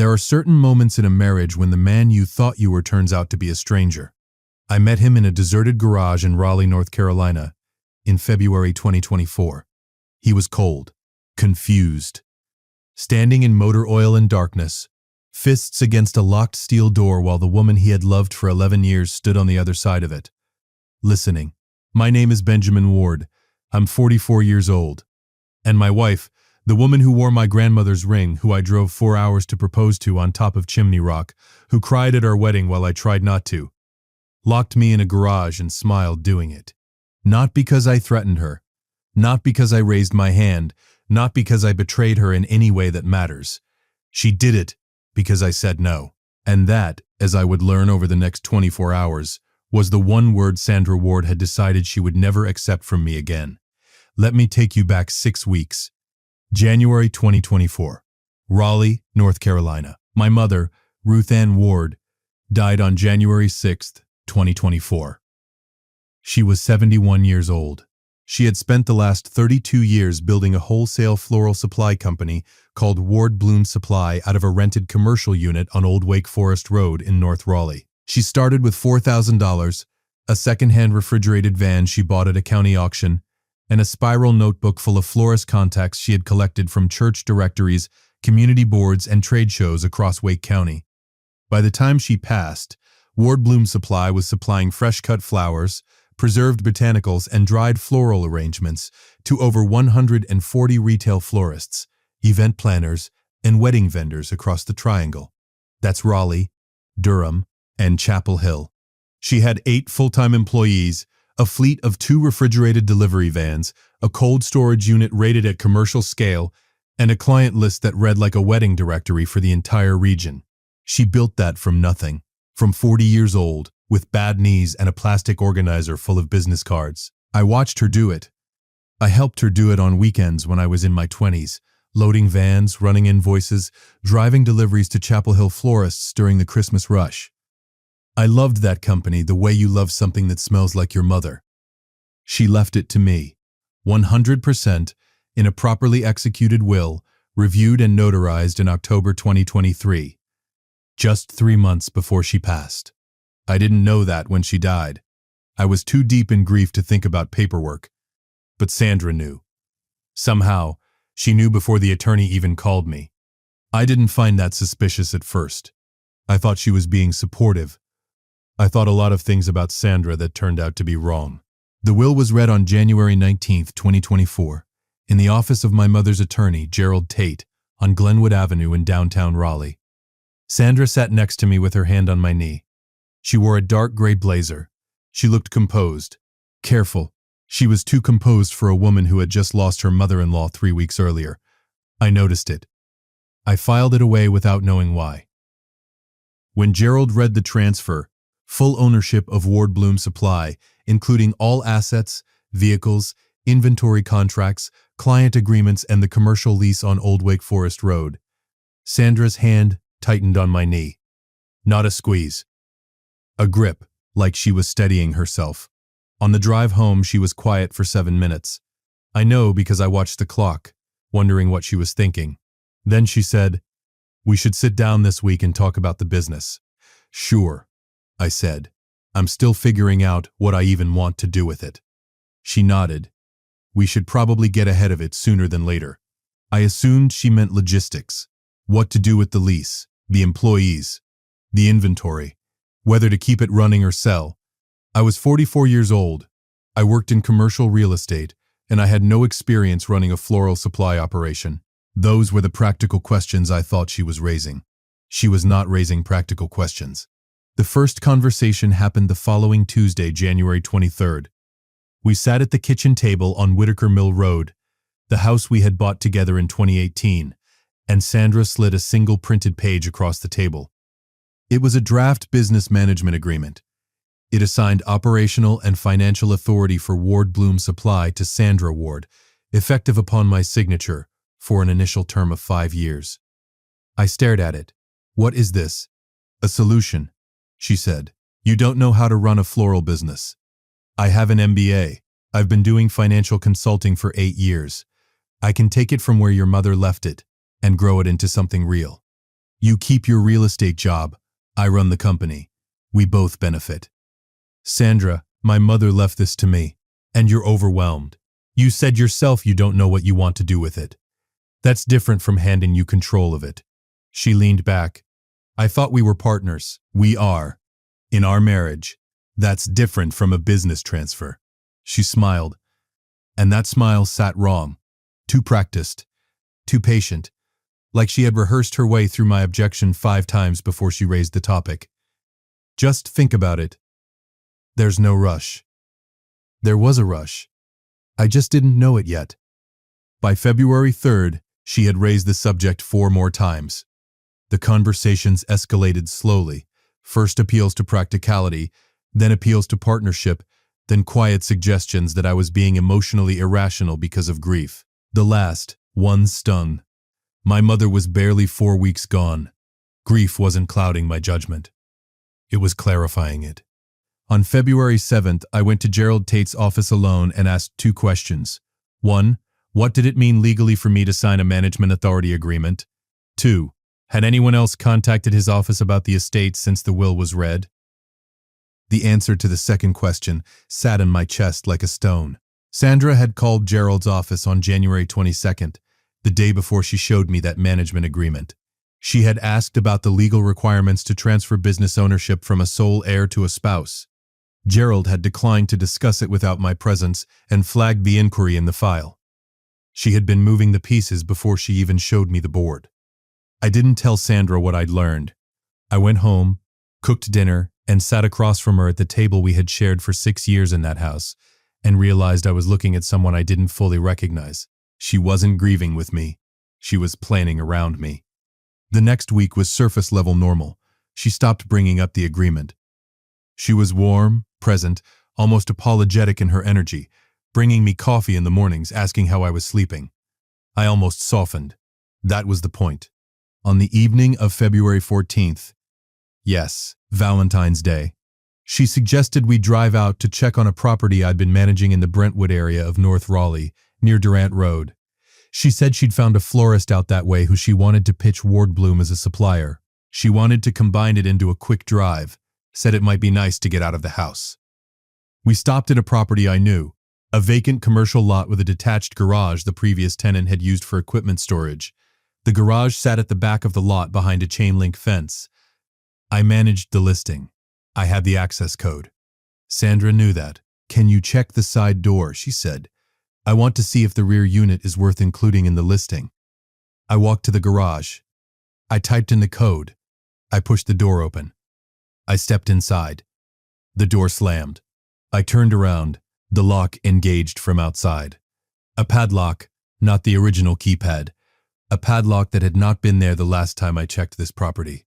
There are certain moments in a marriage when the man you thought you were turns out to be a stranger. I met him in a deserted garage in Raleigh, North Carolina, in February 2024. He was cold, confused, standing in motor oil and darkness, fists against a locked steel door while the woman he had loved for 11 years stood on the other side of it, listening. My name is Benjamin Ward. I'm 44 years old. And my wife, the woman who wore my grandmother's ring, who I drove 4 hours to propose to on top of Chimney Rock, who cried at our wedding while I tried not to, locked me in a garage and smiled doing it. Not because I threatened her, not because I raised my hand, not because I betrayed her in any way that matters. She did it because I said no. And that, as I would learn over the next 24 hours, was the one word Sandra Ward had decided she would never accept from me again. Let me take you back 6 weeks. January 2024. Raleigh, North Carolina. My mother, Ruth Ann Ward, died on January 6, 2024. She was 71 years old. She had spent the last 32 years building a wholesale floral supply company called Ward Bloom Supply out of a rented commercial unit on Old Wake Forest Road in North Raleigh. She started with $4,000, a second-hand refrigerated van she bought at a county auction, and a spiral notebook full of florist contacts she had collected from church directories, community boards, and trade shows across Wake County. By the time she passed, Ward Bloom Supply was supplying fresh-cut flowers, preserved botanicals, and dried floral arrangements to over 140 retail florists, event planners, and wedding vendors across the Triangle. That's Raleigh, Durham, and Chapel Hill. She had 8 full-time employees, a fleet of 2 refrigerated delivery vans, a cold storage unit rated at commercial scale, and a client list that read like a wedding directory for the entire region. She built that from nothing, from 40 years old, with bad knees and a plastic organizer full of business cards. I watched her do it. I helped her do it on weekends when I was in my 20s, loading vans, running invoices, driving deliveries to Chapel Hill florists during the Christmas rush. I loved that company the way you love something that smells like your mother. She left it to me, 100%, in a properly executed will, reviewed and notarized in October 2023, just 3 months before she passed. I didn't know that when she died. I was too deep in grief to think about paperwork. But Sandra knew. Somehow, she knew before the attorney even called me. I didn't find that suspicious at first. I thought she was being supportive. I thought a lot of things about Sandra that turned out to be wrong. The will was read on January 19, 2024, in the office of my mother's attorney, Gerald Tate, on Glenwood Avenue in downtown Raleigh. Sandra sat next to me with her hand on my knee. She wore a dark gray blazer. She looked composed, careful. She was too composed for a woman who had just lost her mother-in-law 3 weeks earlier. I noticed it. I filed it away without knowing why. When Gerald read the transfer, full ownership of Ward Bloom Supply, including all assets, vehicles, inventory contracts, client agreements, and the commercial lease on Old Wake Forest Road, Sandra's hand tightened on my knee. Not a squeeze. A grip, like she was steadying herself. On the drive home, she was quiet for 7 minutes. I know because I watched the clock, wondering what she was thinking. Then she said, "We should sit down this week and talk about the business." "Sure," I said. "I'm still figuring out what I even want to do with it." She nodded. "We should probably get ahead of it sooner than later." I assumed she meant logistics. What to do with the lease, the employees, the inventory, whether to keep it running or sell. I was 44 years old. I worked in commercial real estate, and I had no experience running a floral supply operation. Those were the practical questions I thought she was raising. She was not raising practical questions. The first conversation happened the following Tuesday, January 23rd. We sat at the kitchen table on Whitaker Mill Road, the house we had bought together in 2018, and Sandra slid a single printed page across the table. It was a draft business management agreement. It assigned operational and financial authority for Ward Bloom Supply to Sandra Ward, effective upon my signature, for an initial term of 5 years. I stared at it. "What is this?" "A solution," she said. "You don't know how to run a floral business." "I have an MBA. I've been doing financial consulting for 8 years. I can take it from where your mother left it and grow it into something real." You keep your real estate job. I run the company. We both benefit. Sandra, my mother left this to me, and you're overwhelmed. You said yourself you don't know what you want to do with it. That's different from handing you control of it. She leaned back. I thought we were partners. We are. In our marriage. That's different from a business transfer. She smiled. And that smile sat wrong. Too practiced. Too patient. Like she had rehearsed her way through my objection 5 times before she raised the topic. Just think about it. There's no rush. There was a rush. I just didn't know it yet. By February 3rd, she had raised the subject 4 more times. The conversations escalated slowly. First appeals to practicality, then appeals to partnership, then quiet suggestions that I was being emotionally irrational because of grief. The last one stung. My mother was barely 4 weeks gone. Grief wasn't clouding my judgment. It was clarifying it. On February 7th, I went to Gerald Tate's office alone and asked 2 questions. 1. What did it mean legally for me to sign a management authority agreement? 2. Had anyone else contacted his office about the estate since the will was read? The answer to the second question sat in my chest like a stone. Sandra had called Gerald's office on January 22nd, the day before she showed me that management agreement. She had asked about the legal requirements to transfer business ownership from a sole heir to a spouse. Gerald had declined to discuss it without my presence and flagged the inquiry in the file. She had been moving the pieces before she even showed me the board. I didn't tell Sandra what I'd learned. I went home, cooked dinner, and sat across from her at the table we had shared for 6 years in that house, and realized I was looking at someone I didn't fully recognize. She wasn't grieving with me. She was planning around me. The next week was surface-level normal. She stopped bringing up the agreement. She was warm, present, almost apologetic in her energy, bringing me coffee in the mornings, asking how I was sleeping. I almost softened. That was the point. On the evening of February 14th, yes, Valentine's Day, she suggested we drive out to check on a property I'd been managing in the Brentwood area of North Raleigh, near Durant Road. She said she'd found a florist out that way who she wanted to pitch Ward Bloom as a supplier. She wanted to combine it into a quick drive, said it might be nice to get out of the house. We stopped at a property I knew, a vacant commercial lot with a detached garage the previous tenant had used for equipment storage. The garage sat at the back of the lot behind a chain-link fence. I managed the listing. I had the access code. Sandra knew that. "Can you check the side door?" she said. "I want to see if the rear unit is worth including in the listing." I walked to the garage. I typed in the code. I pushed the door open. I stepped inside. The door slammed. I turned around. The lock engaged from outside. A padlock, not the original keypad. A padlock that had not been there the last time I checked this property.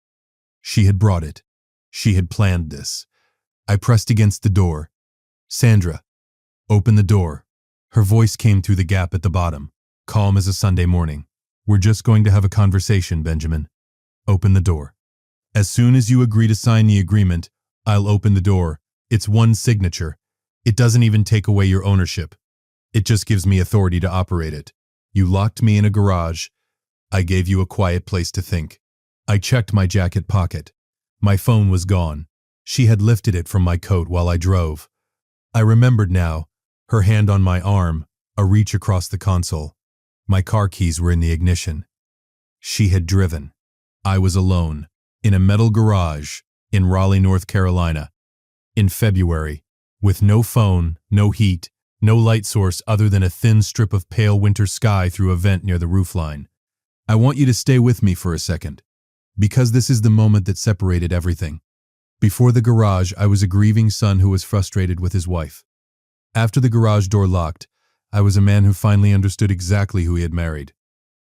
She had brought it. She had planned this. I pressed against the door. "Sandra, open the door." Her voice came through the gap at the bottom, calm as a Sunday morning. "We're just going to have a conversation, Benjamin. Open the door. As soon as you agree to sign the agreement, I'll open the door. It's one signature. It doesn't even take away your ownership. It just gives me authority to operate it. You locked me in a garage. I gave you a quiet place to think." I checked my jacket pocket. My phone was gone. She had lifted it from my coat while I drove. I remembered now, her hand on my arm, a reach across the console. My car keys were in the ignition. She had driven. I was alone, in a metal garage, in Raleigh, North Carolina, in February, with no phone, no heat, no light source other than a thin strip of pale winter sky through a vent near the roofline. I want you to stay with me for a second, because this is the moment that separated everything. Before the garage, I was a grieving son who was frustrated with his wife. After the garage door locked, I was a man who finally understood exactly who he had married.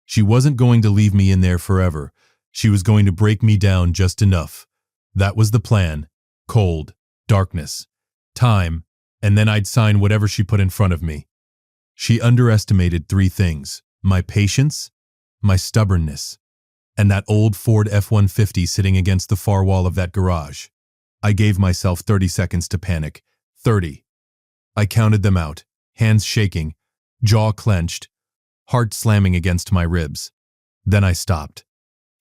She wasn't going to leave me in there forever. She was going to break me down just enough. That was the plan. Cold, darkness, time, and then I'd sign whatever she put in front of me. She underestimated 3 things: my patience, my stubbornness, and that old Ford F-150 sitting against the far wall of that garage. I gave myself 30 seconds to panic. 30. I counted them out, hands shaking, jaw clenched, heart slamming against my ribs. Then I stopped.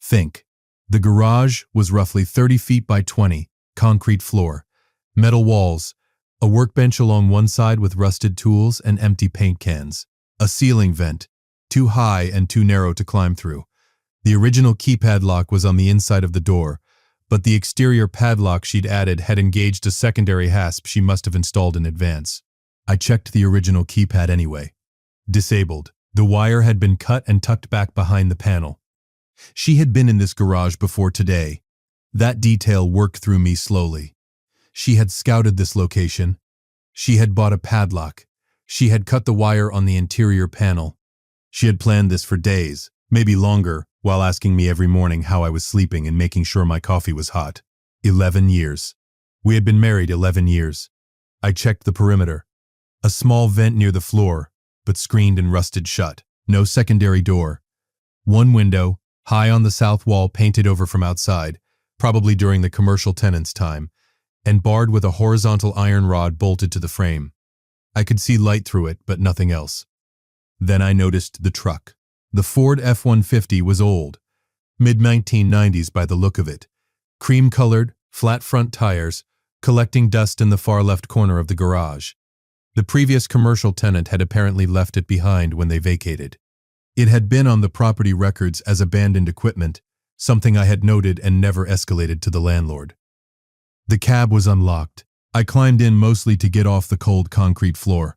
Think. The garage was roughly 30 feet by 20, concrete floor, metal walls, a workbench along one side with rusted tools and empty paint cans, a ceiling vent, too high and too narrow to climb through. The original keypad lock was on the inside of the door, but the exterior padlock she'd added had engaged a secondary hasp she must have installed in advance. I checked the original keypad anyway. Disabled. The wire had been cut and tucked back behind the panel. She had been in this garage before today. That detail worked through me slowly. She had scouted this location. She had bought a padlock. She had cut the wire on the interior panel. She had planned this for days, maybe longer, while asking me every morning how I was sleeping and making sure my coffee was hot. 11 years. We had been married 11 years. I checked the perimeter. A small vent near the floor, but screened and rusted shut. No secondary door. One window, high on the south wall, painted over from outside, probably during the commercial tenant's time, and barred with a horizontal iron rod bolted to the frame. I could see light through it, but nothing else. Then I noticed the truck. The Ford F-150 was old, mid-1990s by the look of it. Cream-colored, flat front tires, collecting dust in the far left corner of the garage. The previous commercial tenant had apparently left it behind when they vacated. It had been on the property records as abandoned equipment, something I had noted and never escalated to the landlord. The cab was unlocked. I climbed in mostly to get off the cold concrete floor.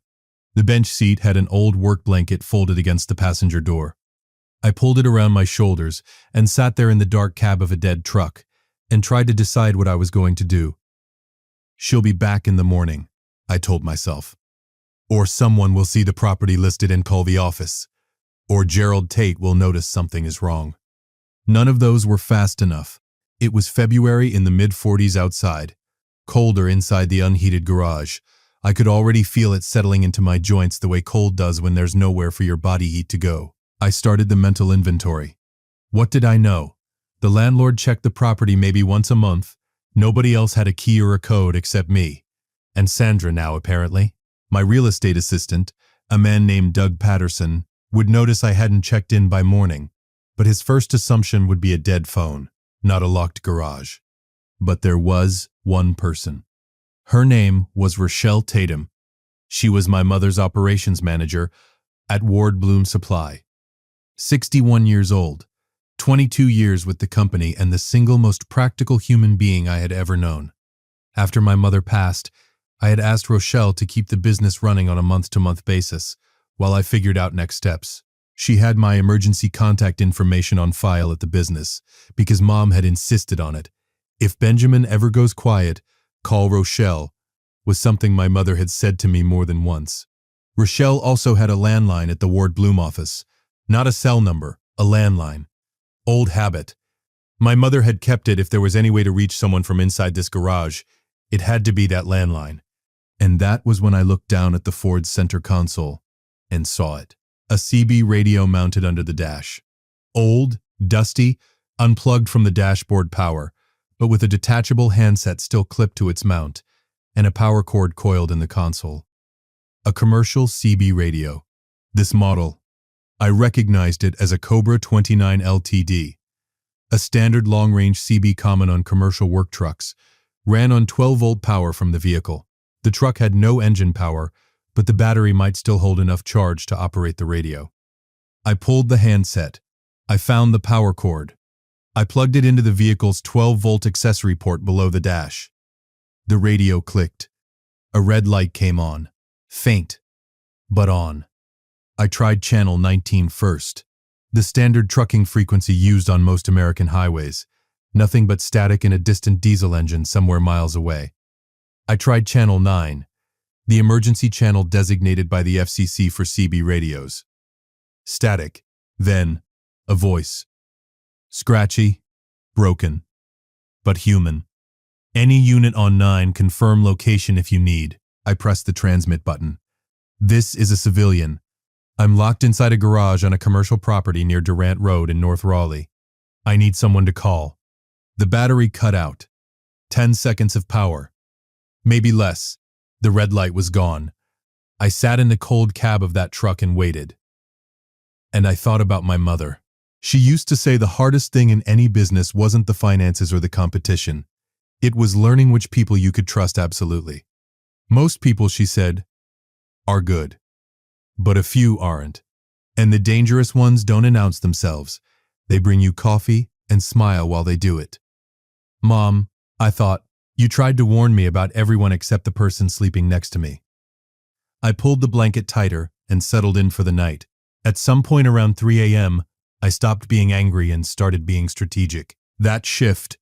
The bench seat had an old work blanket folded against the passenger door. I pulled it around my shoulders and sat there in the dark cab of a dead truck and tried to decide what I was going to do. She'll be back in the morning, I told myself. Or someone will see the property listed and call the office. Or Gerald Tate will notice something is wrong. None of those were fast enough. It was February in the mid-40s outside, colder inside the unheated garage. I could already feel it settling into my joints the way cold does when there's nowhere for your body heat to go. I started the mental inventory. What did I know? The landlord checked the property maybe once a month. Nobody else had a key or a code except me. And Sandra now, apparently. My real estate assistant, a man named Doug Patterson, would notice I hadn't checked in by morning, but his first assumption would be a dead phone, not a locked garage. But there was one person. Her name was Rochelle Tatum. She was my mother's operations manager at Ward Bloom Supply. 61 years old, 22 years with the company, and the single most practical human being I had ever known. After my mother passed, I had asked Rochelle to keep the business running on a month-to-month basis while I figured out next steps. She had my emergency contact information on file at the business because Mom had insisted on it. If Benjamin ever goes quiet, call Rochelle, was something my mother had said to me more than once. Rochelle also had a landline at the Ward Bloom office. Not a cell number, a landline. Old habit. My mother had kept it if there was any way to reach someone from inside this garage. It had to be that landline. And that was when I looked down at the Ford's center console and saw it. A CB radio mounted under the dash. Old, dusty, unplugged from the dashboard power, but with a detachable handset still clipped to its mount, and a power cord coiled in the console. A commercial CB radio. This model, I recognized it as a Cobra 29 LTD. A standard long-range CB common on commercial work trucks, ran on 12-volt power from the vehicle. The truck had no engine power, but the battery might still hold enough charge to operate the radio. I pulled the handset. I found the power cord. I plugged it into the vehicle's 12-volt accessory port below the dash. The radio clicked. A red light came on. Faint, but on. I tried channel 19 first, the standard trucking frequency used on most American highways, nothing but static and a distant diesel engine somewhere miles away. I tried channel 9, the emergency channel designated by the FCC for CB radios. Static, then a voice. Scratchy, broken, but human. Any unit on 9, confirm location if you need. I pressed the transmit button. This is a civilian. I'm locked inside a garage on a commercial property near Durant Road in North Raleigh. I need someone to call. The battery cut out. 10 seconds of power. Maybe less. The red light was gone. I sat in the cold cab of that truck and waited. And I thought about my mother. She used to say the hardest thing in any business wasn't the finances or the competition. It was learning which people you could trust absolutely. Most people, she said, are good, but a few aren't. And the dangerous ones don't announce themselves. They bring you coffee and smile while they do it. Mom, I thought, you tried to warn me about everyone except the person sleeping next to me. I pulled the blanket tighter and settled in for the night. At some point around 3 a.m., I stopped being angry and started being strategic. That shift,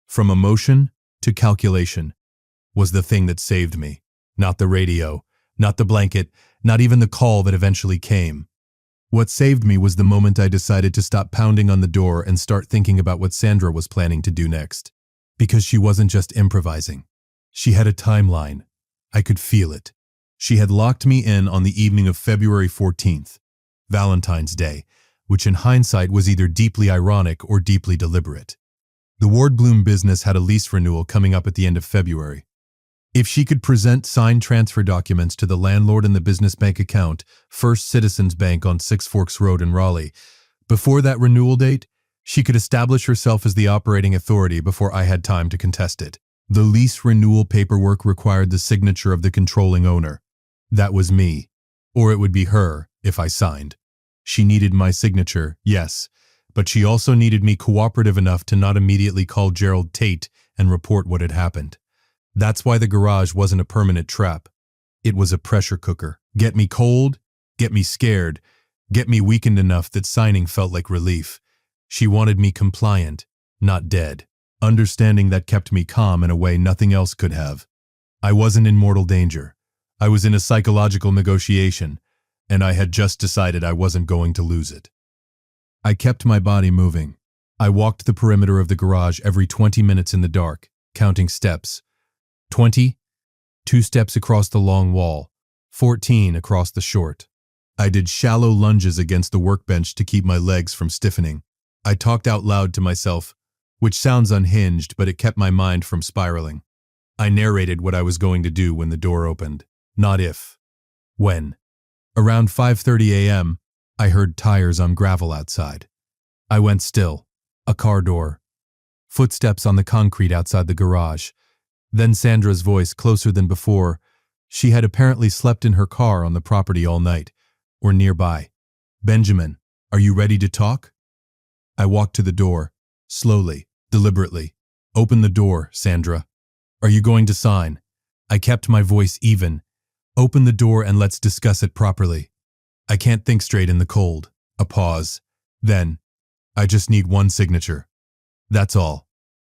from emotion to calculation, was the thing that saved me. Not the radio, not the blanket, not even the call that eventually came. What saved me was the moment I decided to stop pounding on the door and start thinking about what Sandra was planning to do next. Because she wasn't just improvising. She had a timeline. I could feel it. She had locked me in on the evening of February 14th, Valentine's Day, which in hindsight was either deeply ironic or deeply deliberate. The Ward Bloom business had a lease renewal coming up at the end of February. If she could present signed transfer documents to the landlord and the business bank account, First Citizens Bank on Six Forks Road in Raleigh, before that renewal date, she could establish herself as the operating authority before I had time to contest it. The lease renewal paperwork required the signature of the controlling owner. That was me, or it would be her if I signed. She needed my signature, yes, but she also needed me cooperative enough to not immediately call Gerald Tate and report what had happened. That's why the garage wasn't a permanent trap. It was a pressure cooker. Get me cold, get me scared, get me weakened enough that signing felt like relief. She wanted me compliant, not dead. Understanding that kept me calm in a way nothing else could have. I wasn't in mortal danger. I was in a psychological negotiation, and I had just decided I wasn't going to lose it. I kept my body moving. I walked the perimeter of the garage every 20 minutes in the dark, counting steps. 20, 2 steps across the long wall, 14 across the short. I did shallow lunges against the workbench to keep my legs from stiffening. I talked out loud to myself, which sounds unhinged, but it kept my mind from spiraling. I narrated what I was going to do when the door opened, not if, when. Around 5:30 a.m., I heard tires on gravel outside. I went still, a car door, footsteps on the concrete outside the garage. Then Sandra's voice, closer than before. She had apparently slept in her car on the property all night, or nearby. Benjamin, are you ready to talk? I walked to the door, slowly, deliberately. Open the door, Sandra. Are you going to sign? I kept my voice even. Open the door and let's discuss it properly. I can't think straight in the cold. A pause. Then, I just need one signature. That's all.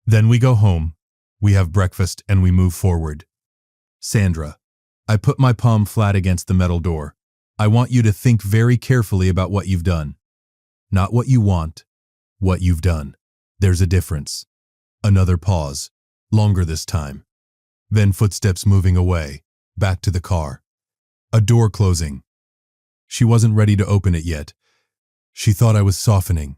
Then we go home. We have breakfast and we move forward. Sandra. I put my palm flat against the metal door. I want you to think very carefully about what you've done. Not what you want, what you've done. There's a difference. Another pause, longer this time. Then footsteps moving away, back to the car. A door closing. She wasn't ready to open it yet. She thought I was softening.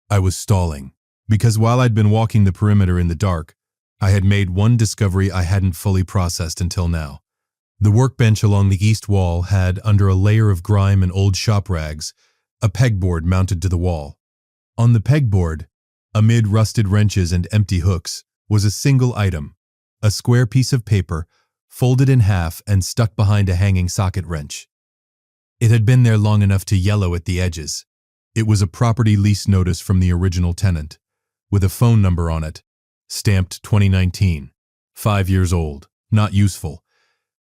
I was stalling. Because while I'd been walking the perimeter in the dark, I had made one discovery I hadn't fully processed until now. The workbench along the east wall had, under a layer of grime and old shop rags, a pegboard mounted to the wall. On the pegboard, amid rusted wrenches and empty hooks, was a single item, a square piece of paper, folded in half and stuck behind a hanging socket wrench. It had been there long enough to yellow at the edges. It was a property lease notice from the original tenant, with a phone number on it, stamped 2019, 5 years old, not useful.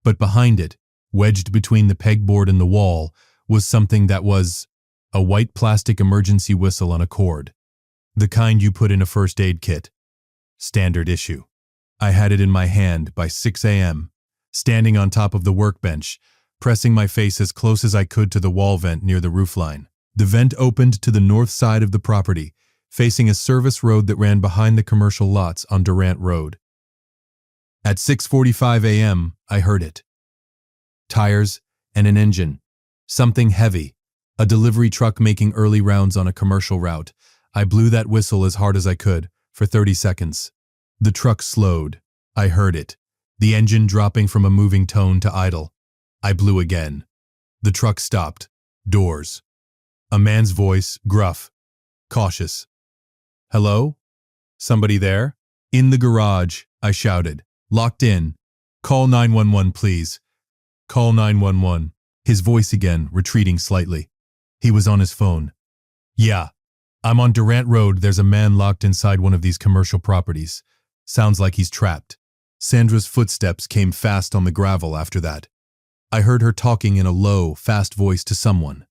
But behind it, wedged between the pegboard and the wall, was something that was a white plastic emergency whistle on a cord. The kind you put in a first aid kit. Standard issue. I had it in my hand by 6 a.m., standing on top of the workbench, pressing my face as close as I could to the wall vent near the roofline. The vent opened to the north side of the property, facing a service road that ran behind the commercial lots on Durant Road. At 6:45 a.m., I heard it. Tires and an engine. Something heavy. A delivery truck making early rounds on a commercial route. I blew that whistle as hard as I could, for 30 seconds. The truck slowed. I heard it. The engine dropping from a moving tone to idle. I blew again. The truck stopped. Doors. A man's voice, gruff. cautious. Hello? Somebody there? In the garage, I shouted. Locked in. Call 911, please. Call 911. His voice again, retreating slightly. He was on his phone. Yeah. I'm on Durant Road. There's a man locked inside one of these commercial properties. Sounds like he's trapped. Sandra's footsteps came fast on the gravel after that. I heard her talking in a low, fast voice to someone.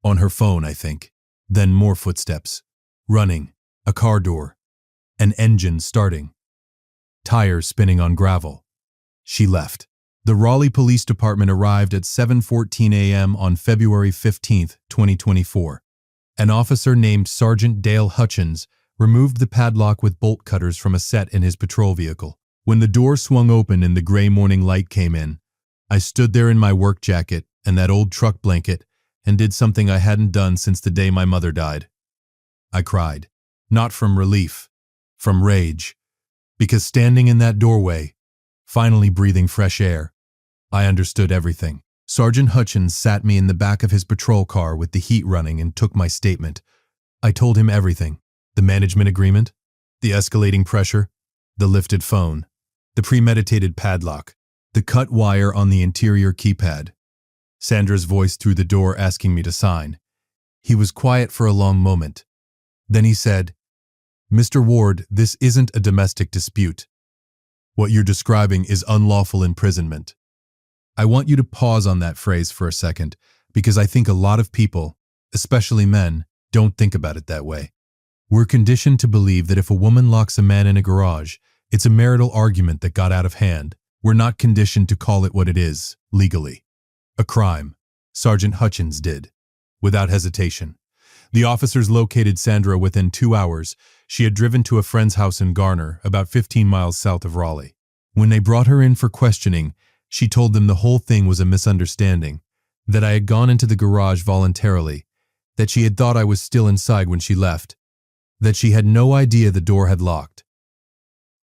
On her phone, I think. Then more footsteps. Running. A car door. An engine starting. Tires spinning on gravel. She left. The Raleigh Police Department arrived at 7:14 a.m. on February 15, 2024. An officer named Sergeant Dale Hutchins removed the padlock with bolt cutters from a set in his patrol vehicle. When the door swung open and the gray morning light came in, I stood there in my work jacket and that old truck blanket and did something I hadn't done since the day my mother died. I cried. Not from relief, from rage. Because standing in that doorway, finally breathing fresh air, I understood everything. Sergeant Hutchins sat me in the back of his patrol car with the heat running and took my statement. I told him everything. The management agreement, the escalating pressure, the lifted phone, the premeditated padlock, the cut wire on the interior keypad. Sandra's voice through the door asking me to sign. He was quiet for a long moment. Then he said, "Mr. Ward, this isn't a domestic dispute. What you're describing is unlawful imprisonment." I want you to pause on that phrase for a second, because I think a lot of people, especially men, don't think about it that way. We're conditioned to believe that if a woman locks a man in a garage, it's a marital argument that got out of hand. We're not conditioned to call it what it is, legally. A crime. Sergeant Hutchins did, without hesitation. The officers located Sandra within 2 hours. She had driven to a friend's house in Garner, about 15 miles south of Raleigh. When they brought her in for questioning, she told them the whole thing was a misunderstanding, that I had gone into the garage voluntarily, that she had thought I was still inside when she left, that she had no idea the door had locked.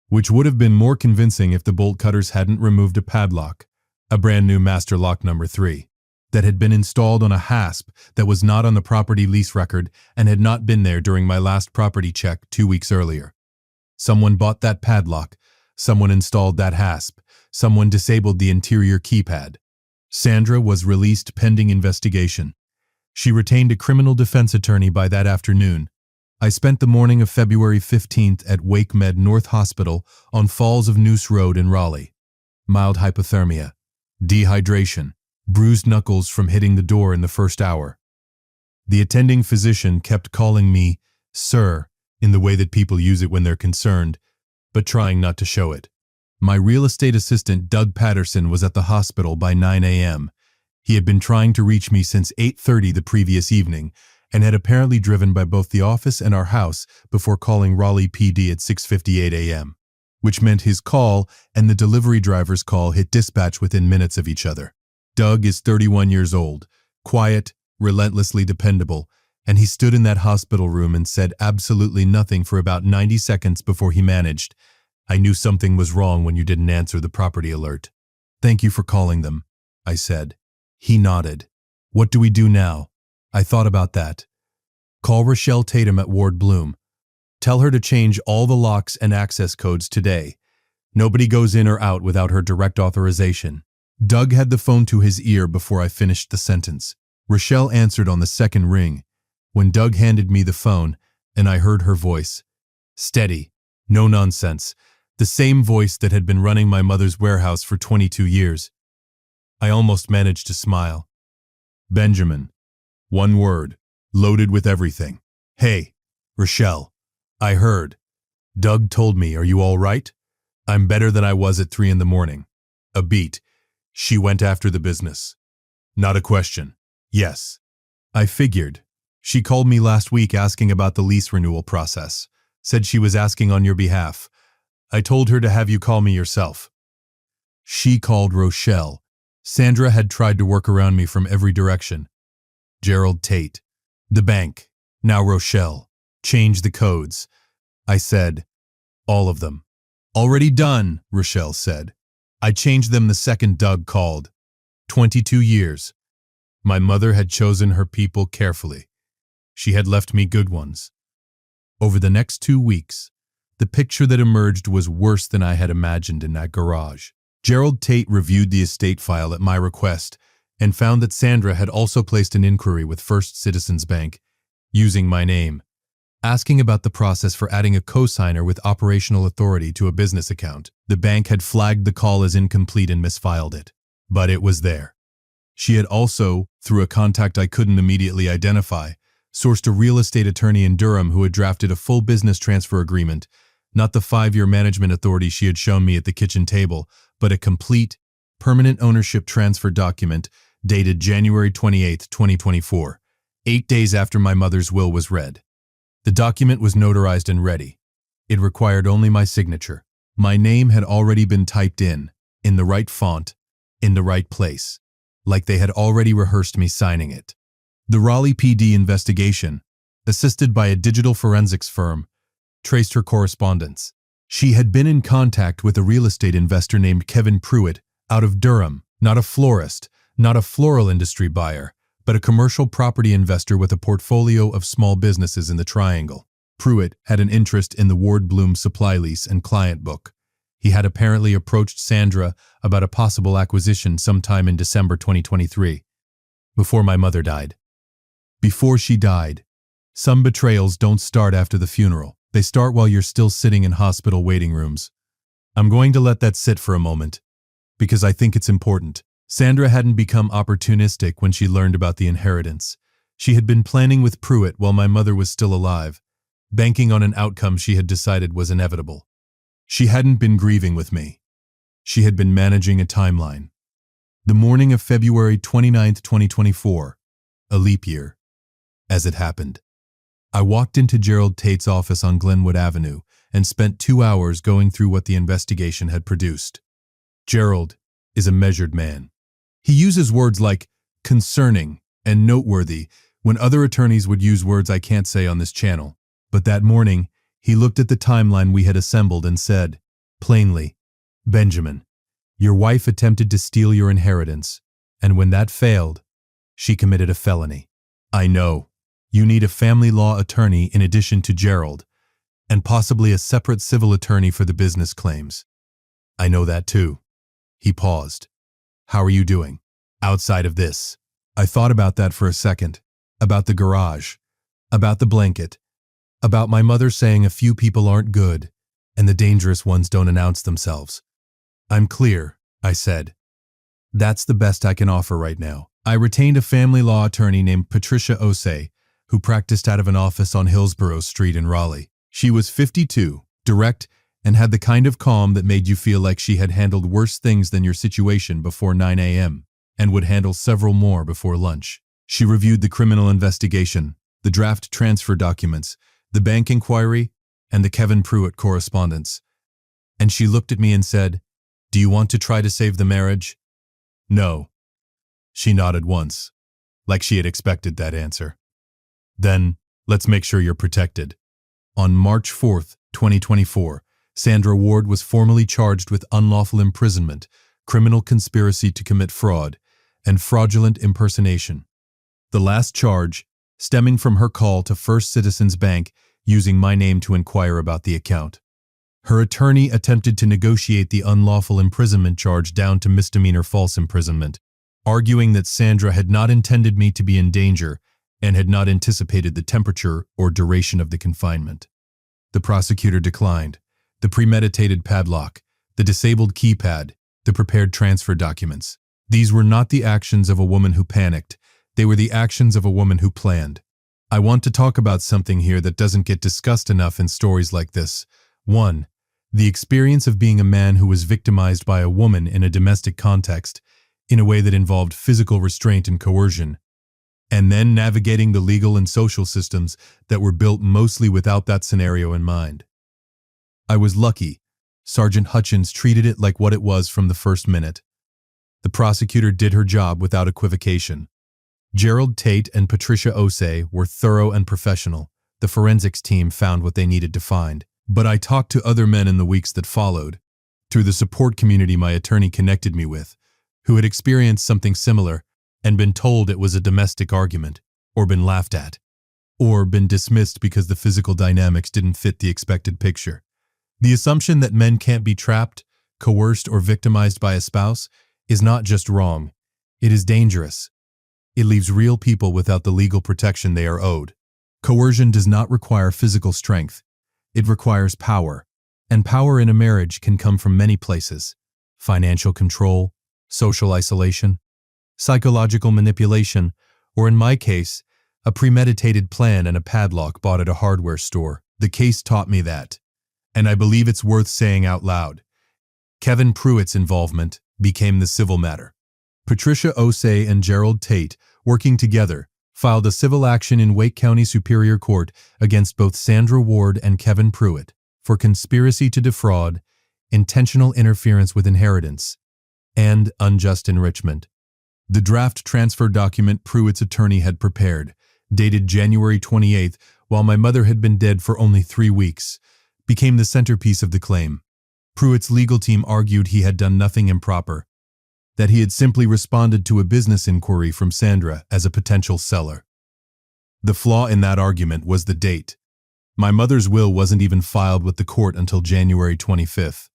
Which would have been more convincing if the bolt cutters hadn't removed a padlock, a brand new master lock number 3, that had been installed on a hasp that was not on the property lease record and had not been there during my last property check 2 weeks earlier. Someone bought that padlock, someone installed that hasp, someone disabled the interior keypad. Sandra was released pending investigation. She retained a criminal defense attorney by that afternoon. I spent the morning of February 15th at Wake Med North Hospital on Falls of Noose Road in Raleigh. Mild hypothermia, dehydration, bruised knuckles from hitting the door in the first hour. The attending physician kept calling me "sir" in the way that people use it when they're concerned, but trying not to show it. My real estate assistant, Doug Patterson, was at the hospital by 9 a.m. He had been trying to reach me since 8:30 the previous evening and had apparently driven by both the office and our house before calling Raleigh PD at 6:58 a.m., which meant his call and the delivery driver's call hit dispatch within minutes of each other. Doug is 31 years old, quiet, relentlessly dependable, and he stood in that hospital room and said absolutely nothing for about 90 seconds before he managed, "I knew something was wrong when you didn't answer the property alert. Thank you for calling them," I said. He nodded. "What do we do now?" I thought about that. Call Rochelle Tatum at Ward Bloom. Tell her to change all the locks and access codes today. Nobody goes in or out without her direct authorization. Doug had the phone to his ear before I finished the sentence. Rochelle answered on the second ring. When Doug handed me the phone, and I heard her voice. Steady, no nonsense, the same voice that had been running my mother's warehouse for 22 years. I almost managed to smile. "Benjamin." One word, loaded with everything. "Hey, Rochelle. I heard. Doug told me, are you all right? I'm better than I was at 3 in the morning. A beat. She went after the business. Not a question. Yes. I figured. She called me last week asking about the lease renewal process. Said she was asking on your behalf. I told her to have you call me yourself." She called Rochelle. Sandra had tried to work around me from every direction. Gerald Tate. The bank. Now Rochelle. Change the codes. I said, "All of them." "Already done," Rochelle said. "I changed them the second Doug called. 22 years. My mother had chosen her people carefully. She had left me good ones. Over the next 2 weeks, the picture that emerged was worse than I had imagined in that garage. Gerald Tate reviewed the estate file at my request and found that Sandra had also placed an inquiry with First Citizens Bank using my name, asking about the process for adding a cosigner with operational authority to a business account. The bank had flagged the call as incomplete and misfiled it, but it was there. She had also, through a contact I couldn't immediately identify, sourced a real estate attorney in Durham who had drafted a full business transfer agreement, not the 5-year management authority she had shown me at the kitchen table, but a complete, permanent ownership transfer document dated January 28, 2024, 8 days after my mother's will was read. The document was notarized and ready. It required only my signature. My name had already been typed in the right font, in the right place, like they had already rehearsed me signing it. The Raleigh PD investigation, assisted by a digital forensics firm, traced her correspondence. She had been in contact with a real estate investor named Kevin Pruitt out of Durham, not a florist, not a floral industry buyer, but a commercial property investor with a portfolio of small businesses in the Triangle. Pruitt had an interest in the Ward Bloom supply lease and client book. He had apparently approached Sandra about a possible acquisition sometime in December 2023, before my mother died. Before she died, some betrayals don't start after the funeral. They start while you're still sitting in hospital waiting rooms. I'm going to let that sit for a moment, because I think it's important. Sandra hadn't become opportunistic when she learned about the inheritance. She had been planning with Pruitt while my mother was still alive, banking on an outcome she had decided was inevitable. She hadn't been grieving with me. She had been managing a timeline. The morning of February 29, 2024, a leap year, as it happened. I walked into Gerald Tate's office on Glenwood Avenue and spent 2 hours going through what the investigation had produced. Gerald is a measured man. He uses words like concerning and noteworthy when other attorneys would use words I can't say on this channel. But that morning, he looked at the timeline we had assembled and said, plainly, Benjamin, your wife attempted to steal your inheritance, and when that failed, she committed a felony. I know. You need a family law attorney in addition to Gerald, and possibly a separate civil attorney for the business claims. I know that too. He paused. How are you doing? Outside of this. I thought about that for a second. About the garage. About the blanket. About my mother saying a few people aren't good, and the dangerous ones don't announce themselves. I'm clear, I said. That's the best I can offer right now. I retained a family law attorney named Patricia Osei, who practiced out of an office on Hillsborough Street in Raleigh. She was 52, direct, and had the kind of calm that made you feel like she had handled worse things than your situation before 9 a.m., and would handle several more before lunch. She reviewed the criminal investigation, the draft transfer documents, the bank inquiry, and the Kevin Pruitt correspondence. And she looked at me and said, "Do you want to try to save the marriage?" No. She nodded once, like she had expected that answer. Then, let's make sure you're protected. On March 4th, 2024, Sandra Ward was formally charged with unlawful imprisonment, criminal conspiracy to commit fraud, and fraudulent impersonation. The last charge, stemming from her call to First Citizens Bank using my name to inquire about the account. Her attorney attempted to negotiate the unlawful imprisonment charge down to misdemeanor false imprisonment, arguing that Sandra had not intended me to be in danger and had not anticipated the temperature or duration of the confinement. The prosecutor declined. The premeditated padlock, the disabled keypad, the prepared transfer documents. These were not the actions of a woman who panicked. They were the actions of a woman who planned. I want to talk about something here that doesn't get discussed enough in stories like this. 1. The experience of being a man who was victimized by a woman in a domestic context, in a way that involved physical restraint and coercion, and then navigating the legal and social systems that were built mostly without that scenario in mind. I was lucky. Sergeant Hutchins treated it like what it was from the first minute. The prosecutor did her job without equivocation. Gerald Tate and Patricia Osei were thorough and professional. The forensics team found what they needed to find. But I talked to other men in the weeks that followed, through the support community my attorney connected me with, who had experienced something similar and been told it was a domestic argument, or been laughed at. or been dismissed because the physical dynamics didn't fit the expected picture. The assumption that men can't be trapped, coerced, or victimized by a spouse is not just wrong, it is dangerous. It leaves real people without the legal protection they are owed. Coercion does not require physical strength. It requires power. And power in a marriage can come from many places: financial control, social isolation, psychological manipulation, or in my case, a premeditated plan and a padlock bought at a hardware store. The case taught me that. And I believe it's worth saying out loud. Kevin Pruitt's involvement became the civil matter. Patricia Osei and Gerald Tate, working together, filed a civil action in Wake County Superior Court against both Sandra Ward and Kevin Pruitt for conspiracy to defraud, intentional interference with inheritance, and unjust enrichment. The draft transfer document Pruitt's attorney had prepared, dated January 28th, while my mother had been dead for only 3 weeks, became the centerpiece of the claim. Pruitt's legal team argued he had done nothing improper, that he had simply responded to a business inquiry from Sandra as a potential seller. The flaw in that argument was the date. My mother's will wasn't even filed with the court until January 25th.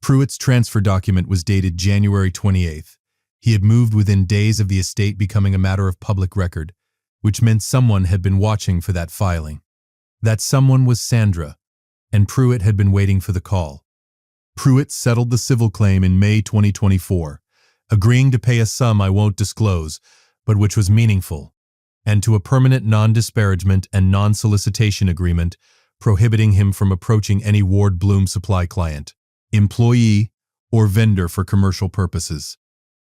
Pruitt's transfer document was dated January 28th. He had moved within days of the estate becoming a matter of public record, which meant someone had been watching for that filing. That someone was Sandra, and Pruitt had been waiting for the call. Pruitt settled the civil claim in May 2024, agreeing to pay a sum I won't disclose, but which was meaningful, and to a permanent non-disparagement and non-solicitation agreement prohibiting him from approaching any Ward Bloom supply client, employee, or vendor for commercial purposes.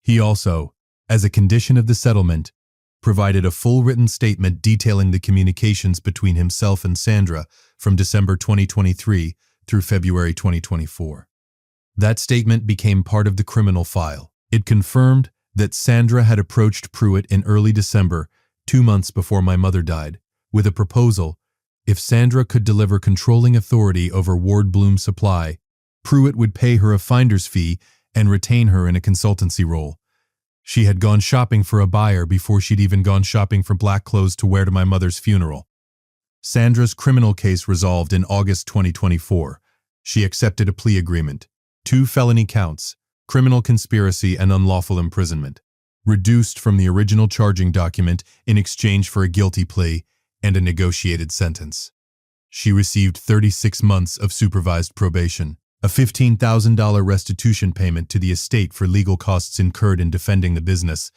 He also, as a condition of the settlement, provided a full written statement detailing the communications between himself and Sandra from December 2023 through February 2024. That statement became part of the criminal file. It confirmed that Sandra had approached Pruitt in early December, 2 months before my mother died, with a proposal: if Sandra could deliver controlling authority over Ward Bloom Supply, Pruitt would pay her a finder's fee and retain her in a consultancy role. She had gone shopping for a buyer before she'd even gone shopping for black clothes to wear to my mother's funeral. Sandra's criminal case resolved in August 2024. She accepted a plea agreement, 2 felony counts, criminal conspiracy and unlawful imprisonment, reduced from the original charging document in exchange for a guilty plea and a negotiated sentence. She received 36 months of supervised probation, a $15,000 restitution payment to the estate for legal costs incurred in defending the business,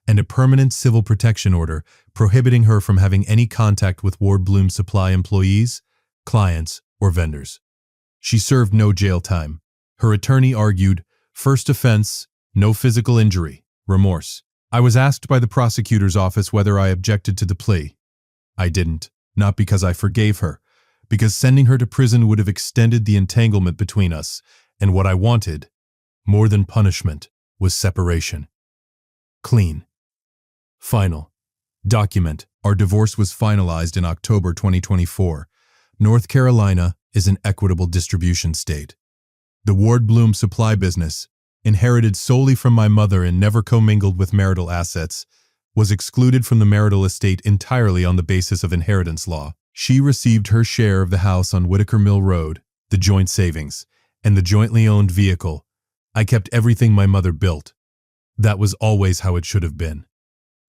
and a permanent civil protection order prohibiting her from having any contact with Ward Bloom Supply employees, clients, or vendors. She served no jail time. Her attorney argued, first offense, no physical injury, remorse. I was asked by the prosecutor's office whether I objected to the plea. I didn't, not because I forgave her, because sending her to prison would have extended the entanglement between us, and what I wanted, more than punishment, was separation. Clean. Final. Document. Our divorce was finalized in October 2024. North Carolina is an equitable distribution state. The Ward Bloom Supply business, inherited solely from my mother and never commingled with marital assets, was excluded from the marital estate entirely on the basis of inheritance law. She received her share of the house on Whitaker Mill Road, the joint savings, and the jointly owned vehicle. I kept everything my mother built. That was always how it should have been.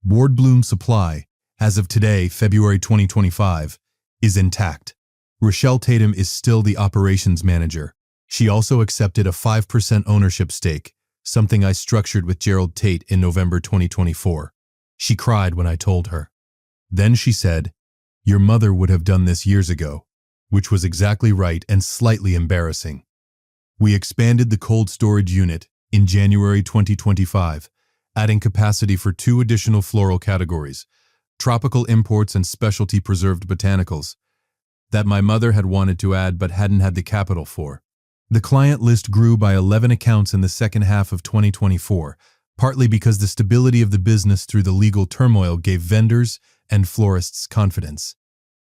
Ward Bloom Supply, as of today, February 2025, is intact. Rochelle Tatum is still the operations manager. She also accepted a 5% ownership stake, something I structured with Gerald Tate in November 2024. She cried when I told her. Then she said, "Your mother would have done this years ago," which was exactly right and slightly embarrassing. We expanded the cold storage unit in January 2025, adding capacity for 2 additional floral categories, tropical imports and specialty preserved botanicals, that my mother had wanted to add but hadn't had the capital for. The client list grew by 11 accounts in the second half of 2024, partly because the stability of the business through the legal turmoil gave vendors and florists confidence.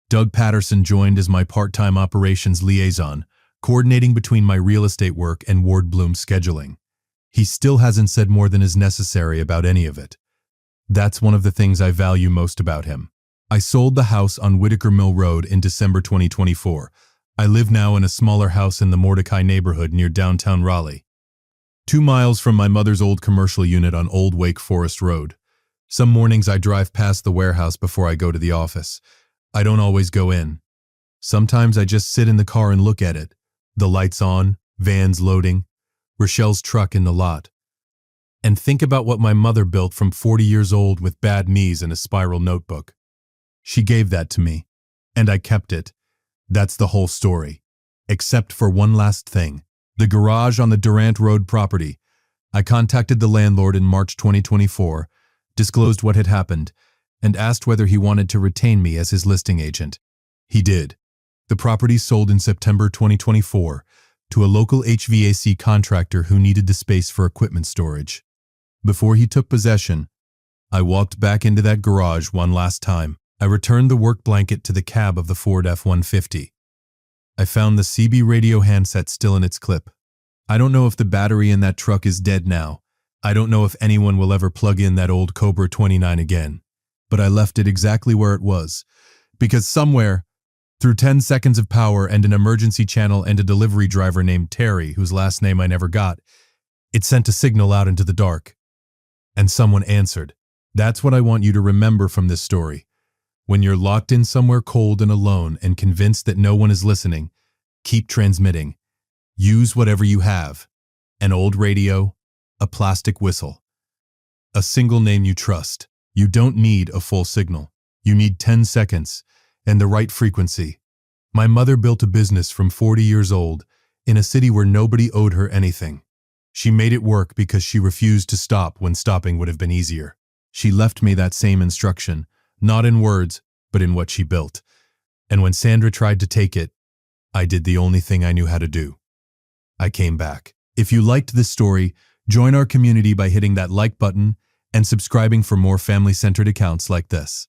Doug Patterson joined as my part-time operations liaison, coordinating between my real estate work and Ward Bloom scheduling. He still hasn't said more than is necessary about any of it. That's one of the things I value most about him. I sold the house on Whitaker Mill Road in December 2024. I live now in a smaller house in the Mordecai neighborhood near downtown Raleigh, 2 miles from my mother's old commercial unit on Old Wake Forest Road. Some mornings I drive past the warehouse before I go to the office. I don't always go in. Sometimes I just sit in the car and look at it. The lights on, vans loading, Rochelle's truck in the lot. And think about what my mother built from 40 years old with bad knees and a spiral notebook. She gave that to me, and I kept it. That's the whole story. Except for one last thing. The garage on the Durant Road property. I contacted the landlord in March 2024, disclosed what had happened, and asked whether he wanted to retain me as his listing agent. He did. The property sold in September 2024 to a local HVAC contractor who needed the space for equipment storage. Before he took possession, I walked back into that garage one last time. I returned the work blanket to the cab of the Ford F-150. I found the CB radio handset still in its clip. I don't know if the battery in that truck is dead now. I don't know if anyone will ever plug in that old Cobra 29 again. But I left it exactly where it was. Because somewhere, through 10 seconds of power and an emergency channel and a delivery driver named Terry, whose last name I never got, it sent a signal out into the dark. And someone answered. That's what I want you to remember from this story. When you're locked in somewhere cold and alone and convinced that no one is listening, keep transmitting. Use whatever you have. An old radio, a plastic whistle, a single name you trust. You don't need a full signal. You need 10 seconds and the right frequency. My mother built a business from 40 years old in a city where nobody owed her anything. She made it work because she refused to stop when stopping would have been easier. She left me that same instruction, not in words, but in what she built. And when Sandra tried to take it, I did the only thing I knew how to do. I came back. If you liked this story, join our community by hitting that like button and subscribing for more family-centered accounts like this.